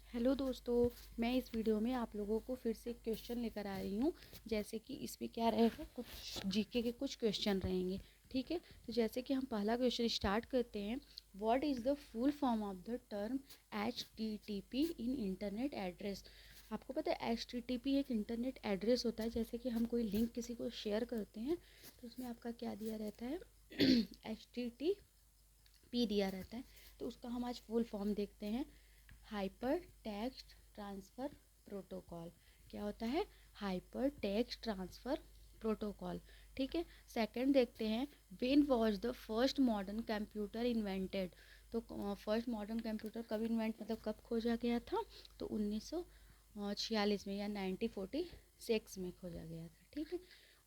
Hello दोस्तों, मैं इस वीडियो में आप लोगों को फिर से एक क्वेश्चन लेकर आ रही हूँ। जैसे कि इसमें क्या रहेगा, कुछ जीके के कुछ क्वेश्चन रहेंगे। ठीक है, तो जैसे कि हम पहला क्वेश्चन स्टार्ट करते हैं। What is the full form of the term HTTP in internet address? आपको पता है HTTP एक इंटरनेट एड्रेस होता है। जैसे कि हम कोई लिंक किसी को शेयर करते हैं तो उसमें आपका क्या दिया रहता है HTTP दिया रहता है। तो उसका हम आज फुल फॉर्म देखते हैं। Hyper text transfer protocol. क्या होता है? Hyper text transfer protocol. ठीक है, सेकंड देखते हैं। When was the first modern computer invented? तो फर्स्ट मॉडर्न कंप्यूटर कब इन्वेंट मतलब कब खोजा गया था? तो 1946 में या 1946 में खोजा गया था। ठीक है,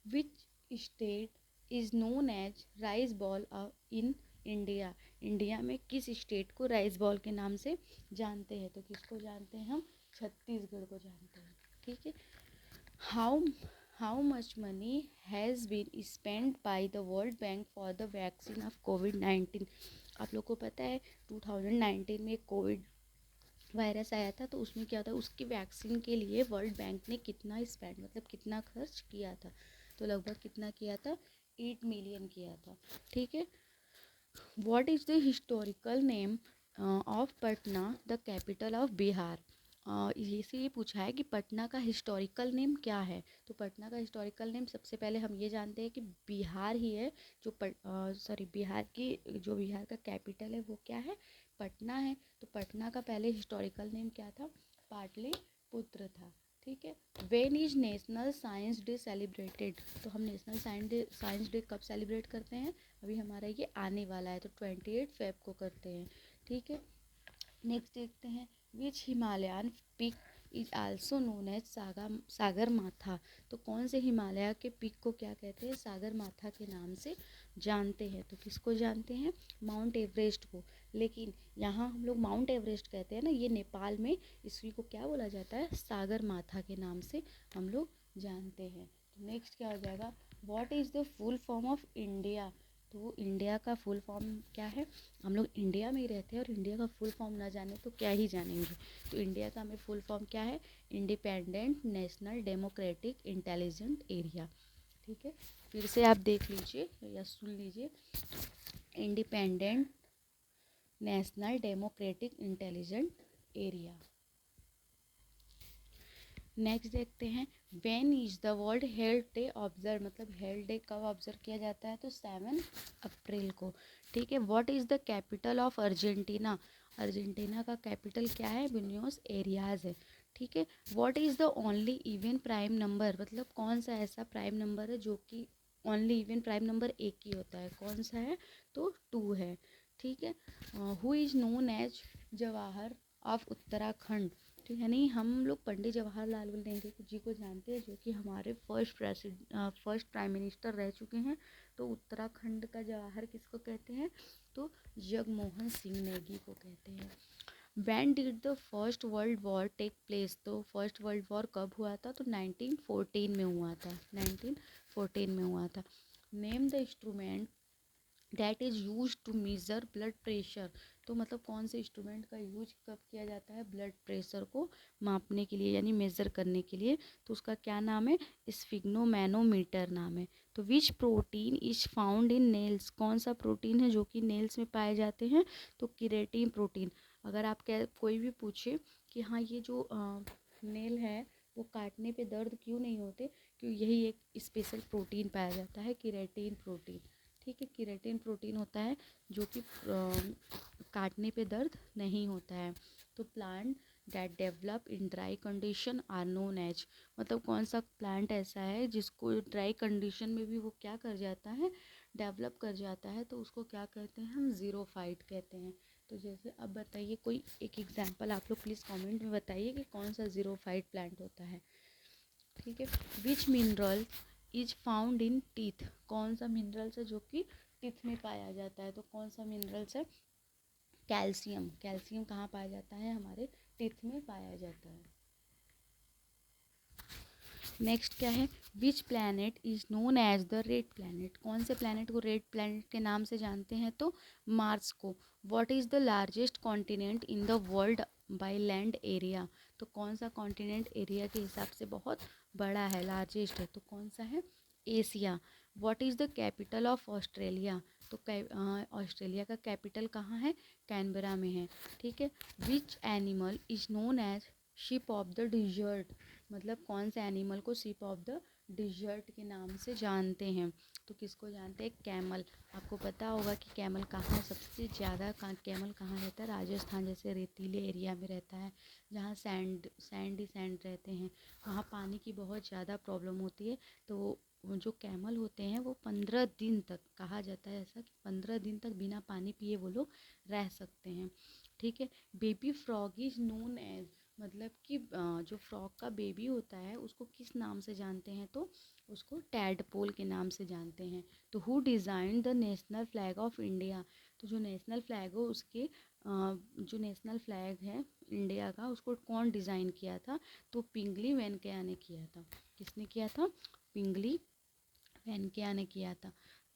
which state is known as rice bowl in India? India में किस स्टेट को राइस बॉल के नाम से जानते हैं? तो किसको जानते हैं हम? छत्तीसगढ़ को जानते हैं। ठीक है, how how much money has been spend by the world bank for the vaccine of कोविड-19? आप लोग को पता है 2019 में कोविड वायरस आया था, तो उसमें क्या था, उसकी वैक्सीन के लिए वर्ल्ड बैंक ने कितना स्पेंड मतलब कितना खर्च किया था? तो लगभग कितना किया था? 8 मिलियन किया था। ठीक है, what is the historical name of Patna the capital of Bihar? ये पूछा है कि पटना का हिस्टोरिकल नेम क्या है। तो पटना का हिस्टोरिकल नेम सबसे पहले हम ये जानते हैं कि बिहार ही है जो बिहार का कैपिटल है वो क्या है? पटना है। तो पटना का पहले हिस्टोरिकल नेम क्या था? पाटलिपुत्र था। ठीक है, when is national science day celebrated? तो हम नेशनल साइंस डे कब सेलिब्रेट करते हैं? अभी हमारा ये आने वाला है, तो 28 फेब को करते हैं। ठीक है, नेक्स्ट देखते हैं। Which Himalayan peak is also known as Sagarmatha? तो कौन से हिमालय के पिक को क्या कहते हैं? सागर माथा के नाम से जानते हैं। तो किसको जानते हैं? माउंट एवरेस्ट को। लेकिन यहाँ हम लोग माउंट एवरेस्ट कहते हैं ना, ये नेपाल में इसी को क्या बोला जाता है? सागर माथा के नाम से हम लोग जानते हैं। तो नेक्स्ट क्या हो जाएगा? What is the full form of India? तो इंडिया का फुल फॉर्म क्या है? हम लोग इंडिया में ही रहते हैं और इंडिया का फुल फॉर्म ना जाने तो क्या ही जानेंगे। तो इंडिया का हमें फुल फॉर्म क्या है? Independent national democratic intelligent area. ठीक है, फिर से आप देख लीजिए या सुन लीजिए। Independent national democratic intelligent area. Next देखते हैं। When is the world health day observe? मतलब हेल्थ डे कब ऑब्जर्व किया जाता है? तो 7 अप्रैल को। ठीक है, what is the capital of Argentina? Argentina का कैपिटल क्या है? ब्यूनोस एरियाज है। ठीक है, what is the only even prime number? मतलब कौन सा ऐसा प्राइम नंबर है जो कि ओनली इवन प्राइम नंबर एक ही होता है? कौन सा है? तो 2 है। ठीक है, who is known as Jawahar of Uttarakhand? तो यानी हम लोग पंडित जवाहरलाल नेहरू जी को जानते हैं, जो कि हमारे फर्स्ट प्राइम मिनिस्टर रह चुके हैं। तो उत्तराखंड का जवाहर किसको कहते हैं? तो जगमोहन सिंह नेगी को कहते हैं। When did the first world war take place? तो फर्स्ट वर्ल्ड वॉर कब हुआ था? तो 1914 में हुआ था। 1914 में हुआ था। Name the instrument that is use to measure blood pressure? तो मतलब कौन से इंस्ट्रूमेंट का यूज कब किया जाता है ब्लड प्रेशर को मापने के लिए यानी मेज़र करने के लिए? तो उसका क्या नाम है? स्फिग्नोमैनोमीटर नाम है। तो विच protein is found in nails? कौन सा प्रोटीन है जो कि नेल्स में पाए जाते हैं? तो केराटिन प्रोटीन। अगर आप कोई भी पूछे कि हाँ ये जो नेल है वो काटने पे दर्द क्यों नहीं होते, क्योंकि यही एक स्पेशल प्रोटीन पाया जाता है, केराटिन प्रोटीन। ठीक है, केराटिन प्रोटीन होता है जो कि काटने पे दर्द नहीं होता है। तो plant that develop in dry condition are known as? मतलब कौन सा प्लांट ऐसा है जिसको ड्राई कंडीशन में भी वो क्या कर जाता है? डेवलप कर जाता है। तो उसको क्या कहते हैं? हम ज़ीरोफाइट कहते हैं। तो जैसे अब बताइए कोई एक एग्जांपल आप लोग प्लीज़ कमेंट में बताइए कि कौन सा ज़ीरोफाइट प्लांट होता है। ठीक है, विच mineral is found in teeth? कौन सा मिनरल्स है जो कि टीथ में पाया जाता है? तो कौन सा मिनरल्स है? कैल्शियम। कैल्शियम कहाँ पाया जाता है? हमारे टीथ में पाया जाता है। नेक्स्ट क्या है, which planet is known as the red planet, कौन से प्लैनेट को रेड प्लैनेट के नाम से जानते हैं, तो मार्स को। What is the largest continent in the world by land area, तो कौन सा कॉन्टिनेंट एरिया के हिसाब से बहुत बड़ा है, लार्जेस्ट है, तो कौन सा है, Asia. What is the capital of Australia, तो ऑस्ट्रेलिया का कैपिटल कहाँ है, कैनबरा में है, ठीक है। Which animal is known as ship of the desert, मतलब कौन से एनिमल को शिप ऑफ द डिजर्ट के नाम से जानते हैं, तो किसको जानते हैं, कैमल। आपको पता होगा कि कैमल कहाँ सबसे ज़्यादा, कैमल कहाँ रहता है, राजस्थान जैसे रेतीले एरिया में रहता है, जहाँ सैंड ही सैंड रहते हैं, वहाँ पानी की बहुत ज़्यादा प्रॉब्लम होती है। तो वो जो कैमल होते हैं वो 15 दिन तक, कहा जाता है ऐसा कि 15 दिन तक बिना पानी पिए वो लोग रह सकते हैं, ठीक है। Baby frog is known as, मतलब कि जो फ्रॉग का बेबी होता है उसको किस नाम से जानते हैं, तो उसको टैडपोल के नाम से जानते हैं। तो who design the national flag of India, तो जो नेशनल फ्लैग हो उसके जो नेशनल फ्लैग है इंडिया का उसको कौन डिज़ाइन किया था, तो पिंगली वेंकैया ने किया था। किसने किया था, पिंगली वेंकैया ने किया था।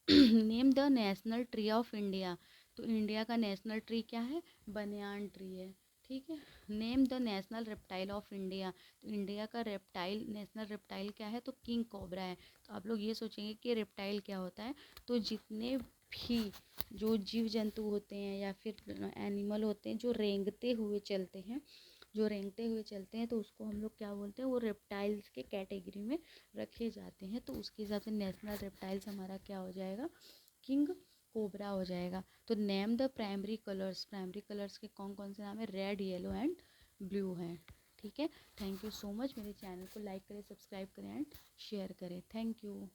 Name the national tree of India, तो इंडिया का नेशनल ट्री क्या है, बनियान ट्री है, ठीक है। Name the national reptile of India, तो इंडिया का रेप्टाइल, नेशनल रेप्टाइल क्या है, तो किंग कोबरा है। तो आप लोग ये सोचेंगे कि रेप्टाइल क्या होता है, तो जितने भी जो जीव जंतु होते हैं या फिर एनिमल होते हैं जो रेंगते हुए चलते हैं, जो रेंगते हुए चलते हैं तो उसको हम लोग क्या बोलते हैं, वो रेप्टाइल्स के कैटेगरी में रखे जाते हैं। तो उसके हिसाब से नेशनल रेप्टाइल्स हमारा क्या हो जाएगा, किंग कोबरा हो जाएगा। तो नेम द प्राइमरी कलर्स के कौन कौन से नाम है, रेड येलो एंड ब्लू हैं, ठीक है। थैंक यू सो मच, मेरे चैनल को लाइक करें, सब्सक्राइब करें एंड शेयर करें, थैंक यू।